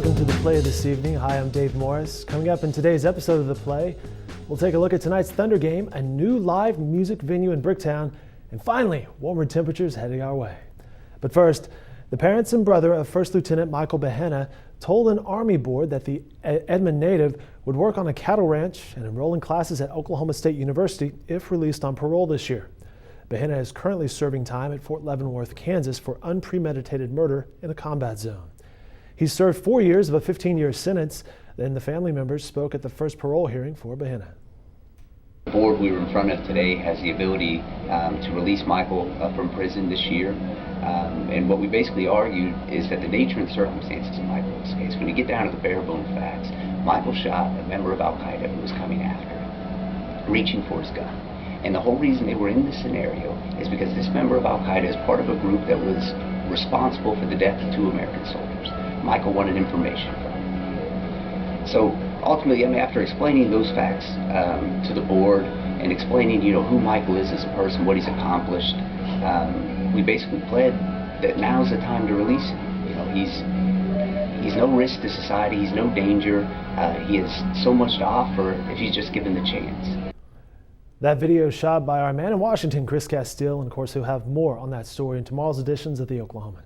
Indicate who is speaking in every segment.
Speaker 1: welcome to the play this evening. Hi, I'm Dave Morris. Coming up in today's episode of The Play, we'll take a look at tonight's Thunder game, a new live music venue in Bricktown, and finally, warmer temperatures heading our way. But first, the parents and brother of First Lieutenant Michael Behenna told an Army board that the Edmond native would work on a cattle ranch and enroll in classes at Oklahoma State University if released on parole this year. Behenna is currently serving time at Fort Leavenworth, Kansas for unpremeditated murder in a combat zone. He served 4 years of a 15-year sentence. Then the family members spoke at the first parole hearing for Behenna.
Speaker 2: The board we were in front of today has the ability to release Michael from prison this year. And what we basically argued is that the nature and circumstances of Michael's case, when you get down to the bare bone facts, Michael shot a member of Al-Qaeda who was coming after him, reaching for his gun. And the whole reason they were in this scenario is because this member of Al-Qaeda is part of a group that was responsible for the death of 2 American soldiers. Michael wanted information from him. So ultimately, after explaining those facts to the board and explaining, who Michael is as a person, what he's accomplished, we basically pled that now's the time to release him. He's no risk to society. He's no danger. He has so much to offer if he's just given the chance.
Speaker 1: That video is shot by our man in Washington, Chris Castile, and of course he'll have more on that story in tomorrow's editions of the Oklahoman.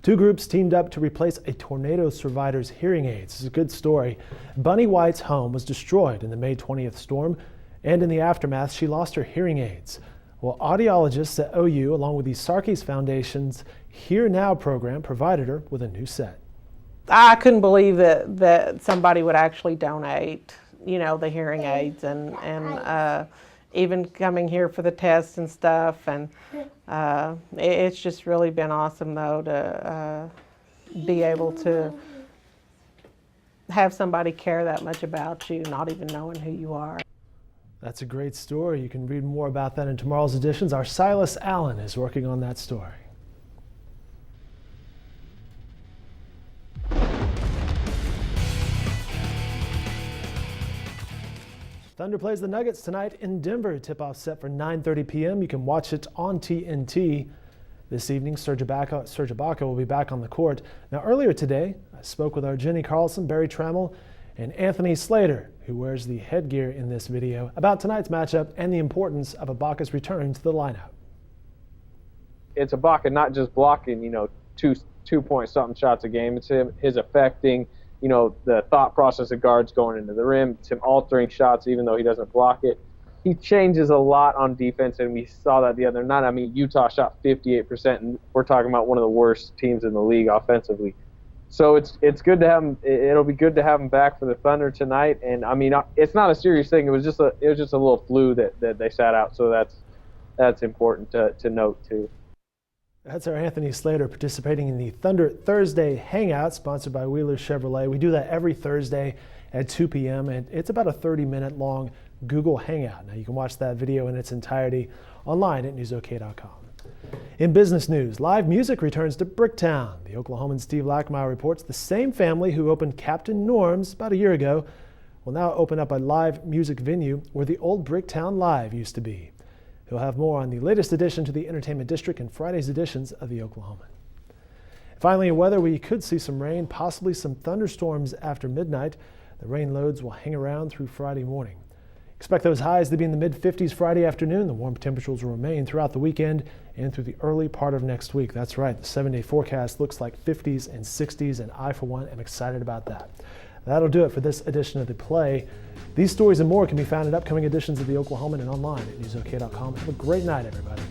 Speaker 1: 2 groups teamed up to replace a tornado survivor's hearing aids. It's a good story. Bunny White's home was destroyed in the May 20th storm, and in the aftermath she lost her hearing aids. Well, audiologists at OU, along with the Sarkis Foundation's Hear Now program, provided her with a new set.
Speaker 3: I couldn't believe that somebody would actually donate, the hearing aids and even coming here for the tests and stuff. And it's just really been awesome, though, to be able to have somebody care that much about you, not even knowing who you are.
Speaker 1: That's a great story. You can read more about that in tomorrow's editions. Our Silas Allen is working on that story. Thunder plays the Nuggets tonight in Denver. Tip-off set for 9:30 p.m. You can watch it on TNT. This evening, Serge Ibaka will be back on the court. Now, earlier today, I spoke with our Jenny Carlson, Barry Trammell, and Anthony Slater, who wears the headgear in this video, about tonight's matchup and the importance of Ibaka's return to the lineup.
Speaker 4: It's Ibaka not just blocking, 2-point-something shots a game. It's his affecting, the thought process of guards going into the rim. It's him altering shots even though he doesn't block it. He changes a lot on defense, and we saw that the other night. Utah shot 58%, and we're talking about one of the worst teams in the league offensively. So it's good to have him. It'll be good to have him back for the Thunder tonight. And it's not a serious thing. It was just a little flu that they sat out. So that's important to note too.
Speaker 1: That's our Anthony Slater participating in the Thunder Thursday Hangout, sponsored by Wheeler Chevrolet. We do that every Thursday at 2 p.m. and it's about a 30-minute long Google Hangout. Now you can watch that video in its entirety online at newsok.com. In business news, live music returns to Bricktown. The Oklahoman Steve Lackmeyer reports the same family who opened Captain Norm's about a year ago will now open up a live music venue where the old Bricktown Live used to be. He'll have more on the latest addition to the Entertainment District and Friday's editions of the Oklahoman. Finally, in weather, we could see some rain, possibly some thunderstorms after midnight. The rain loads will hang around through Friday morning. Expect those highs to be in the mid-50s Friday afternoon. The warm temperatures will remain throughout the weekend and through the early part of next week. That's right, the 7-day forecast looks like 50s and 60s, and I, for one, am excited about that. That'll do it for this edition of The Play. These stories and more can be found in upcoming editions of the Oklahoman and online at newsok.com. Have a great night, everybody.